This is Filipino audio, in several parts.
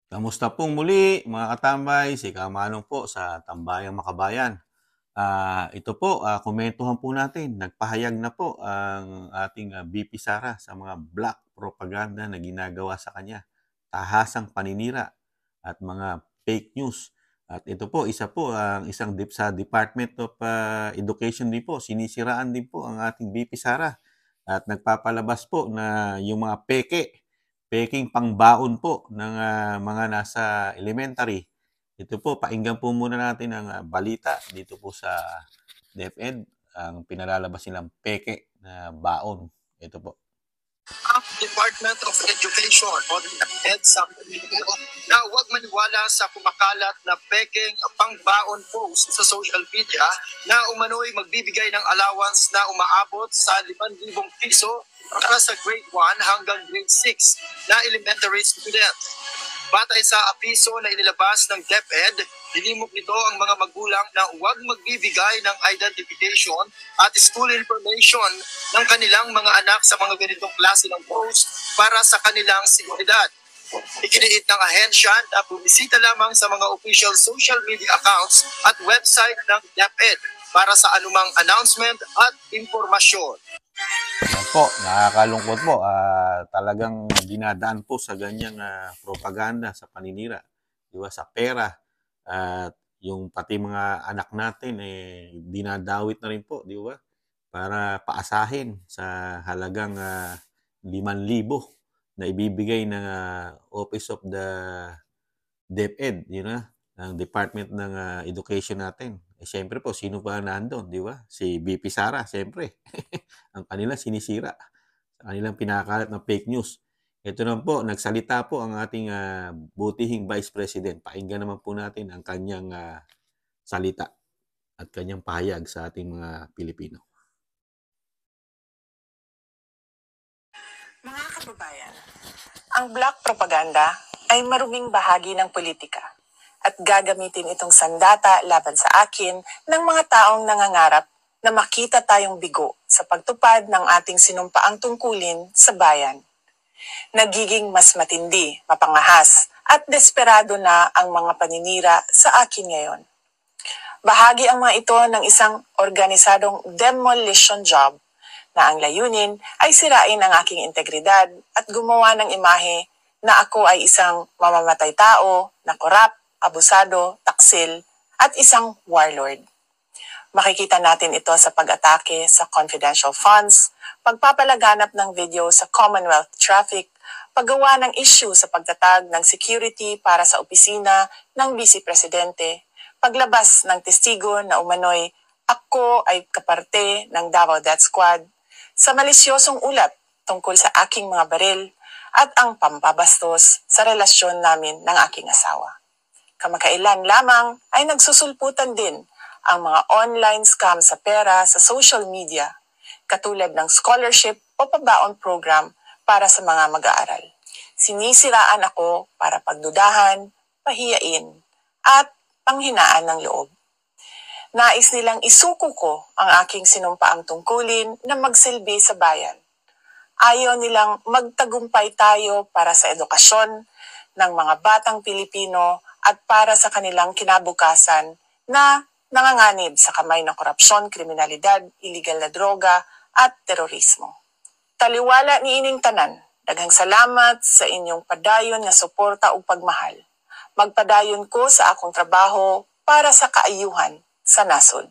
Kamusta pong muli mga katambay, si Kamanong po sa Tambayang Makabayan. Ito po, komentuhan po natin. Nagpahayag na po ang ating VP Sara sa mga black propaganda na ginagawa sa kanya. Tahasang paninira at mga fake news. At ito po, isa po ang sa Department of Education din po. Sinisiraan din po ang ating VP Sara. At nagpapalabas po na yung mga peking pangbaon po ng mga nasa elementary. Ito po, pakinggan po muna natin ang balita dito po sa DepEd, ang pinalalabas nilang peke na baon. Ito po. Ang Department of Education o DepEd sa na huwag maniwala sa kumakalat na peking pangbaon post sa social media na umano'y magbibigay ng allowance na umaabot sa 5,000 piso para sa grade 1 hanggang grade 6 na elementary student. Batay sa apiso na inilabas ng DepEd, hinimok nito ang mga magulang na huwag magbibigay ng identification at school information ng kanilang mga anak sa mga ganitong klase ng post para sa kanilang seguridad. Ikiniit ng ahensya na bumisita lamang sa mga official social media accounts at website ng DepEd para sa anumang announcement at informasyon. Yan po, nakakalungkot po. Talagang dinadaan po sa ganyang propaganda, sa paninira, di ba, sa pera. At yung pati mga anak natin, dinadawit na rin po, di ba? Para paasahin sa halagang 5,000 na ibibigay ng Office of the DepEd, yun na, ng Department ng Education natin. Siyempre po, sino pa nandun, di ba? Si VP Sara, siyempre. Ang kanila sinisira. Sa kanilang pinakalat na fake news. Ito naman po, nagsalita po ang ating butihing Vice President. Pakinggan naman po natin ang kanyang salita at kanyang pahayag sa ating mga Pilipino. Mga kababayan, ang black propaganda ay maruming bahagi ng politika at gagamitin itong sandata laban sa akin ng mga taong nangangarap na makita tayong bigo sa pagtupad ng ating sinumpaang tungkulin sa bayan. Nagiging mas matindi, mapangahas at desperado na ang mga paninira sa akin ngayon. Bahagi ang mga ito ng isang organisadong demolition job na ang layunin ay sirain ang aking integridad at gumawa ng imahe na ako ay isang mamamatay tao, na korap, abusado, taksil, at isang warlord. Makikita natin ito sa pag-atake sa confidential funds, pagpapalaganap ng video sa Commonwealth traffic, paggawa ng issue sa pagtatag ng security para sa opisina ng Vice Presidente, paglabas ng testigo na umano'y ako ay kaparte ng Davao Death Squad, sa malisyosong ulat tungkol sa aking mga baril at ang pambabastos sa relasyon namin ng aking asawa. Kamakailan lamang ay nagsusulputan din ang mga online scam sa pera sa social media, katulad ng scholarship o pabaon program para sa mga mag-aaral. Sinisiraan ako para pagdudahan, pahiyain, at panghinaan ng loob. Nais nilang isuko ko ang aking sinumpaang tungkulin na magsilbi sa bayan. Ayaw nilang magtagumpay tayo para sa edukasyon ng mga batang Pilipino at para sa kanilang kinabukasan na nanganganib sa kamay ng korupsyon, kriminalidad, iligal na droga at terorismo. Taliwala ni ining tanan, daghang salamat sa inyong padayon nga suporta ug pagmahal. Magpadayon ko sa akong trabaho para sa kaayuhan sa nasod.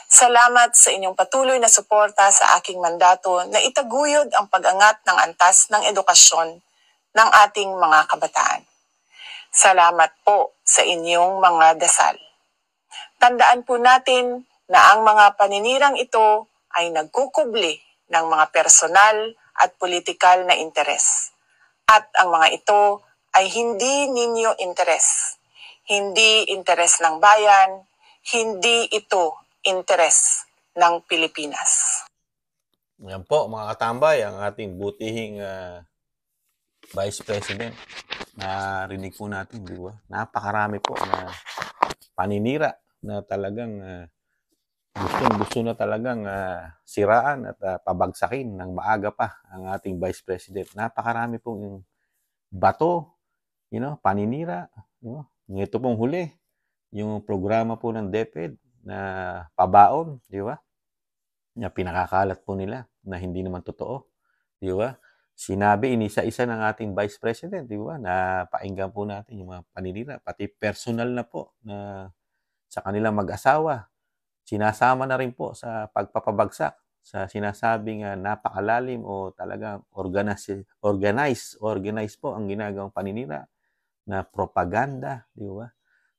Salamat sa inyong patuloy na suporta sa aking mandato na itaguyod ang pag-angat ng antas ng edukasyon ng ating mga kabataan. Salamat po sa inyong mga dasal. Tandaan po natin na ang mga paninirang ito ay nagkukubli ng mga personal at politikal na interes. At ang mga ito ay hindi ninyo interes. Hindi interes ng bayan, hindi ito interes ng Pilipinas. Yan po mga katambay, ang ating butihing Vice President. Narinig po natin, di ba? Napakarami po na paninira na talagang gusto na talagang siraan at pabagsakin ng maaga pa ang ating Vice President. Napakarami po yung bato paninira. Ito pong huli, yung programa po ng DepEd na pabaon, di ba? Na pinakakalat po nila na hindi naman totoo, di ba? Sinabi, inisa-isa ng ating Vice President, di ba? Na painggan po natin yung mga paninira, pati personal na po na sa kanilang mag-asawa. Sinasama na rin po sa pagpapabagsak sa sinasabing napakalalim o talagang organized po ang ginagawang paninira na propaganda, di ba?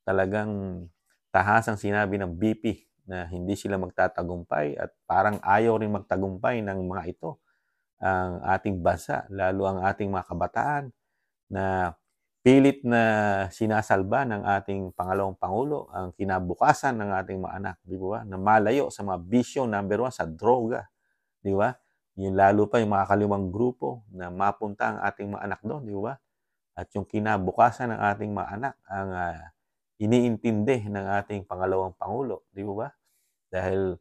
Talagang tahasang sinabi ng BP na hindi sila magtatagumpay at parang ayaw rin magtagumpay ng mga ito ang ating bansa, lalo ang ating mga kabataan na pilit na sinasalba ng ating Pangalawang Pangulo ang kinabukasan ng ating mga anak, di ba? Na malayo sa mga bisyo, number 1, sa droga, di ba? Yung lalo pa yung mga kaliwang grupo na mapunta ang ating mga anak doon, di ba? At yung kinabukasan ng ating mga anak ang iniintindi ng ating Pangalawang Pangulo, di ba? Dahil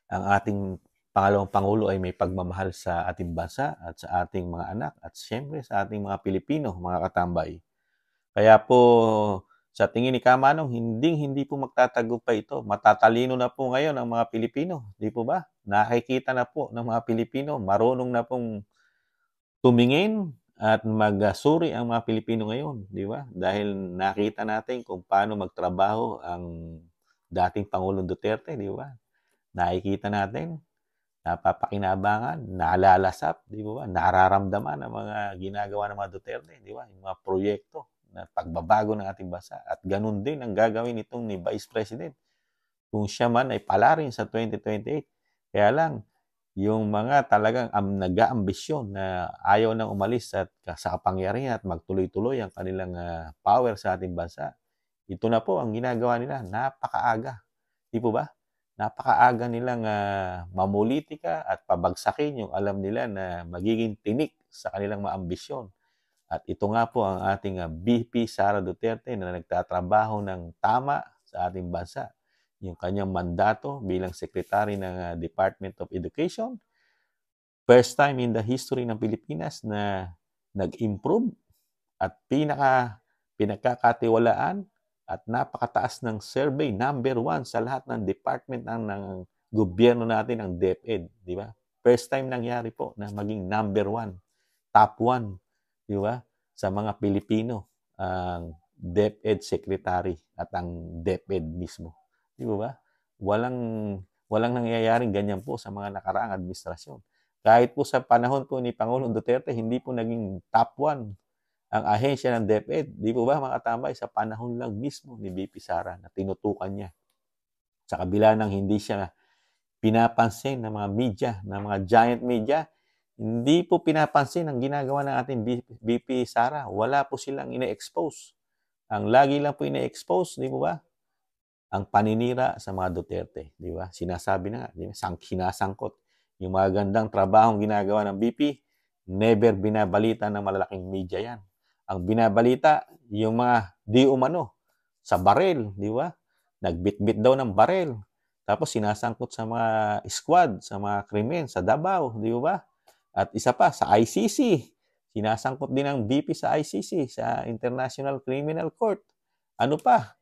ang ating Pangalawang Pangulo ay may pagmamahal sa ating bansa at sa ating mga anak at siyempre sa ating mga Pilipino, mga katambay. Kaya po sa tingin ni Kamanong, hindi po magtatagumpay ito. Matatalino na po ngayon ang mga Pilipino, di po ba? Nakikita na po ng mga Pilipino, marunong na pong tumingin at magsuri ang mga Pilipino ngayon, di ba? Dahil nakita natin kung paano magtrabaho ang dating Pangulong Duterte, di ba? Nakikita natin, napapakinabangan, nalalasap, di ba? Nararamdaman ang mga ginagawa ng mga Duterte, di ba? Yung mga proyekto na pagbabago ng ating bansa. At ganun din ang gagawin nitong ni Vice President. Kung siya man ay palarin sa 2028. Kaya lang, yung mga talagang nag-aambisyon na ayaw nang umalis at sa kapangyarihan at magtuloy-tuloy ang kanilang power sa ating bansa. Ito na po ang ginagawa nila, napakaaga. Di po ba? Napakaaga nilang mamulitika at pabagsakin yung alam nila na magiging tinik sa kanilang maambisyon. At ito nga po ang ating VP Sara Duterte na nagtatrabaho ng tama sa ating bansa. Yung kanyang mandato bilang Secretary ng Department of Education. First time in the history ng Pilipinas na nag-improve at pinagkakatiwalaan at napakataas ng survey, number 1 sa lahat ng department ng gobyerno natin, ang DepEd, di ba? First time nangyari po na maging number 1, top 1, di ba? Sa mga Pilipino, ang DepEd Secretary at ang DepEd mismo. Di ba? Walang nangyayaring ganyan po sa mga nakaraang administrasyon. Kahit po sa panahon po ni Pangulong Duterte, hindi po naging top 1 ang ahensya ng DepEd. Di po ba mga katambay, sa panahon lang mismo ni VP Sara na tinutukan niya. Sa kabila ng hindi siya pinapansin ng mga media, ng mga giant media, hindi po pinapansin ang ginagawa ng ating VP Sara. Wala po silang ine-expose. Ang lagi lang po ine-expose, di po ba? Ang paninira sa mga Duterte, di ba? Sinasabi na nga, di ba? Sinasangkot. Yung mga gandang trabahong ginagawa ng VP, never binabalita ng malalaking media yan. Ang binabalita, yung mga di umano, sa baril, di ba? Nagbitbit daw ng baril. Tapos sinasangkot sa mga squad, sa mga krimen, sa Davao, di ba? At isa pa, sa ICC. Sinasangkot din ng VP sa ICC, sa International Criminal Court. Ano pa?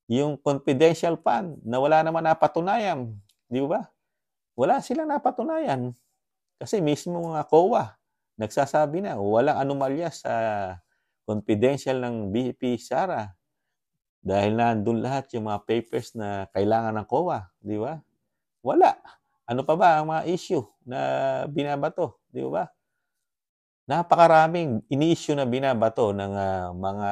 Yung confidential fund na wala naman napatunayan. Di ba? Wala silang napatunayan. Kasi mismo mga COA, nagsasabi na walang anomalya sa confidential ng VP Sara. Dahil nandun lahat yung mga papers na kailangan ng COA. Di ba? Wala. Ano pa ba ang mga issue na binabato? Di ba? Napakaraming ini-issue na binabato ng mga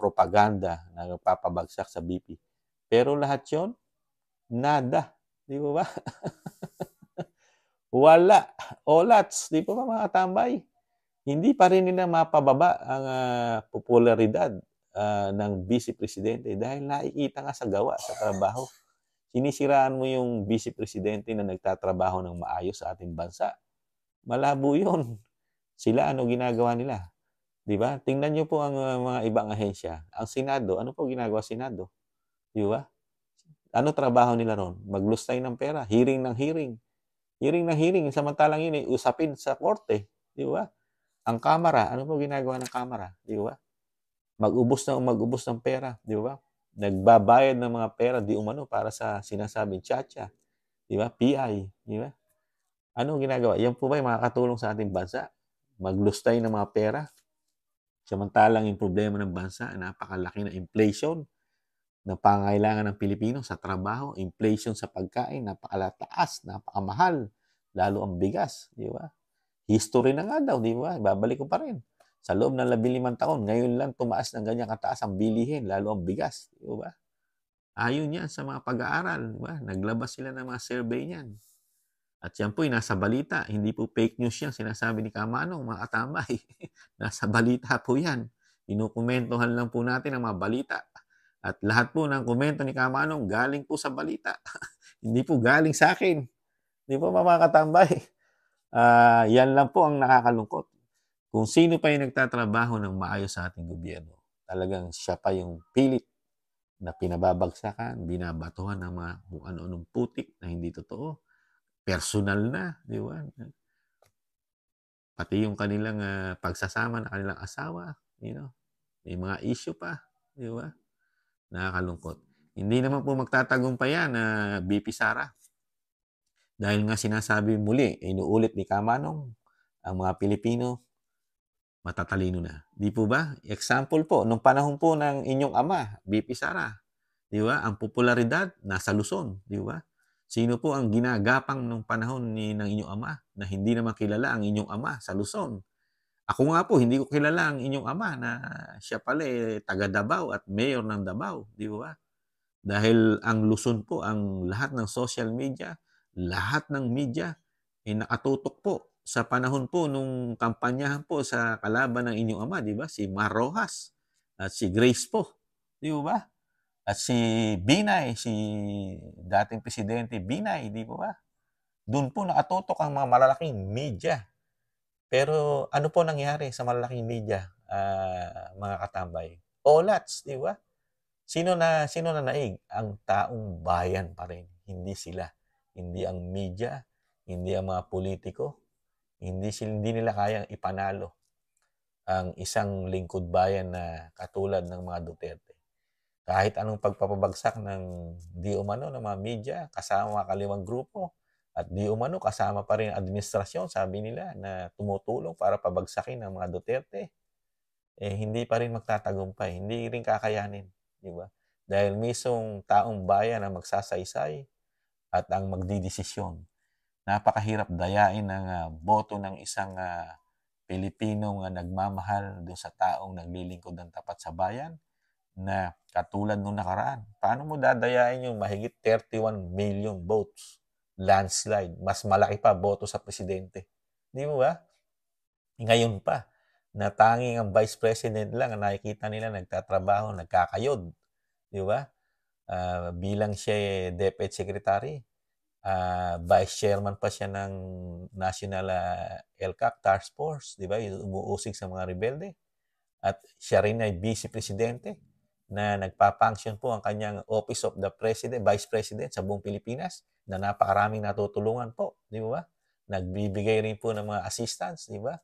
propaganda na nagpapabagsak sa BP. Pero lahat yon nada. Di ba? Wala. Olats. Di ba mga tambay? Hindi pa rin nila mapababa ang popularidad ng Vice Presidente dahil nakikita nga sa gawa, sa trabaho. Sinisiraan mo yung Vice Presidente na nagtatrabaho ng maayos sa ating bansa. Malabo yun. Sila, ano ginagawa nila? Di ba? Tingnan nyo po ang mga ibang ahensya. Ang Senado, ano po ginagawa Senado? Di ba? Ano trabaho nila ron? Maglustay ng pera. Hearing ng hearing. Hearing ng hearing. Samantalang yun, usapin sa korte. Di ba? Ang Kamara, ano po ginagawa ng Kamara? Di ba? mag-ubos ng pera, di ba? Nagbabayad ng mga pera di umano para sa sinasabing tiyatya, di ba? PI, di ba? Ano ginagawa? Yan po ba yung makakatulong sa ating bansa? Maglustay ng mga pera? Samantalang yung problema ng bansa, napakalaki na inflation na pangailangan ng Pilipino sa trabaho, inflation sa pagkain, napakalataas, napakamahal, lalo ang bigas, di ba? History na nga daw, di ba? Babalik ko pa rin. Sa loob ng 15 taon, ngayon lang tumaas ng ganyan kataas ang bilihin, lalo ang bigas, di ba? Ayon yan sa mga pag-aaral, di ba? Naglabas sila ng mga survey niyan. At yan po, nasa balita. Hindi po fake news yan. Sinasabi ni Kamanong, mga katambay. Nasa balita po yan. Inukomentohan lang po natin ang mga balita. At lahat po ng komento ni Kamanong galing po sa balita. Hindi po galing sa akin. Hindi po mga katambay. Yan lang po ang nakakalungkot. Kung sino pa yung nagtatrabaho ng maayos sa ating gobyerno, talagang siya pa yung pilit na pinababagsakan, binabatuhan ng mga kung ano-anong putik na hindi totoo. Personal na, di ba? Pati yung kanilang pagsasama ng kanilang asawa, may mga issue pa, di ba? Nakakalungkot. Hindi naman po magtatagumpay yan na BP Sara. Dahil nga sinasabi muli, inuulit ni Kamanong, ang mga Pilipino, matatalino na. Di po ba? Example po, nung panahon po ng inyong ama, BP Sara, di ba? Ang popularidad, nasa Luzon, di ba? Sino po ang ginagapang nung panahon ng inyong ama na hindi naman kilala ang inyong ama sa Luzon? Ako nga po, hindi ko kilala ang inyong ama na siya pala taga Davao at mayor ng Davao, di ba? Dahil ang Luzon po, ang lahat ng social media, lahat ng media, nakatutok po sa panahon po nung kampanyahan po sa kalaban ng inyong ama, di ba? Si Mar Rojas at si Grace po, di ba? At si Binay, si dating presidente Binay, di ba? Doon po nakatutok ang mga malalaking media. Pero ano po nangyari sa malalaking media, mga katambay? Olats, di ba? Sino na naig? Ang taong bayan pa rin. Hindi sila. Hindi ang media, hindi ang mga politiko, hindi nila kayang ipanalo ang isang lingkod bayan na katulad ng mga Duterte. Kahit anong pagpapabagsak ng di umano ng mga media, kasama mga kaliwang grupo, at di umano kasama pa rin administrasyon, sabi nila, na tumutulong para pabagsakin ng mga Duterte, hindi pa rin magtatagumpay, hindi rin kakayanin, di ba? Dahil mismong taong bayan ang magsasaysay at ang magdidesisyon. Napakahirap dayain ng boto ng isang Pilipinong nagmamahal doon sa taong naglilingkod ng tapat sa bayan na katulad nung nakaraan. Paano mo dadayain yung mahigit 31 million votes? Landslide. Mas malaki pa boto sa presidente. Di mo ba? Ngayon pa, na tanging ang vice president lang ang nakikita nila nagtatrabaho, nagkakayod. Di ba? Bilang siya DepEd Secretary, vice chairman pa siya ng National LCAC Task Force, di ba? Yung umuusig sa mga rebelde. At siya rin ay vice presidente na nagpa-function po ang kanyang Office of the President, Vice President sa buong Pilipinas na napakaraming natutulungan po, di ba? Nagbibigay rin po ng mga assistance, di ba?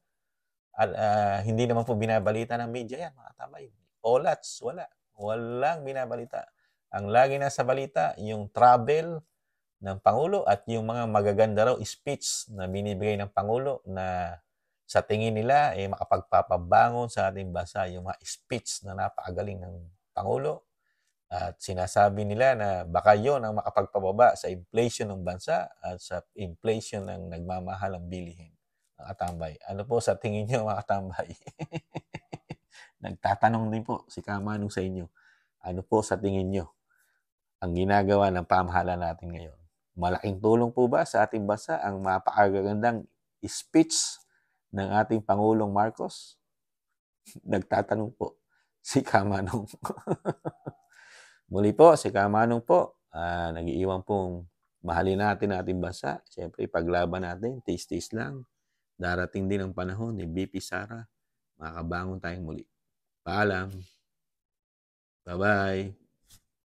At hindi naman po binabalita ng media yan, mga tamay. Olats, wala. Walang binabalita. Ang lagi nasa balita, yung travel ng Pangulo at yung mga magaganda raw speech na binibigay ng Pangulo na sa tingin nila makapagpapabangon sa ating bansa, yung mga speech na napakagaling ng Pangulo. At sinasabi nila na baka yon ang makapagpababa sa inflation ng bansa at sa inflation ng nagmamahalang bilihin. Mga katambay. Ano po sa tingin nyo, mga katambay? Nagtatanong din po si Kamanong sa inyo. Ano po sa tingin nyo ang ginagawa ng pamahalaan natin ngayon? Malaking tulong po ba sa ating bansa ang mapakagandang speech ng ating Pangulong Marcos? Nagtatanong po si Kamanong. Muli po, si Kamanong po, nag-iiwan pong mahalin natin ating bansa. Siyempre, paglaban natin, tis-tis lang. Darating din ang panahon ni BP Sara. Makakabangon tayong muli. Paalam. Bye-bye.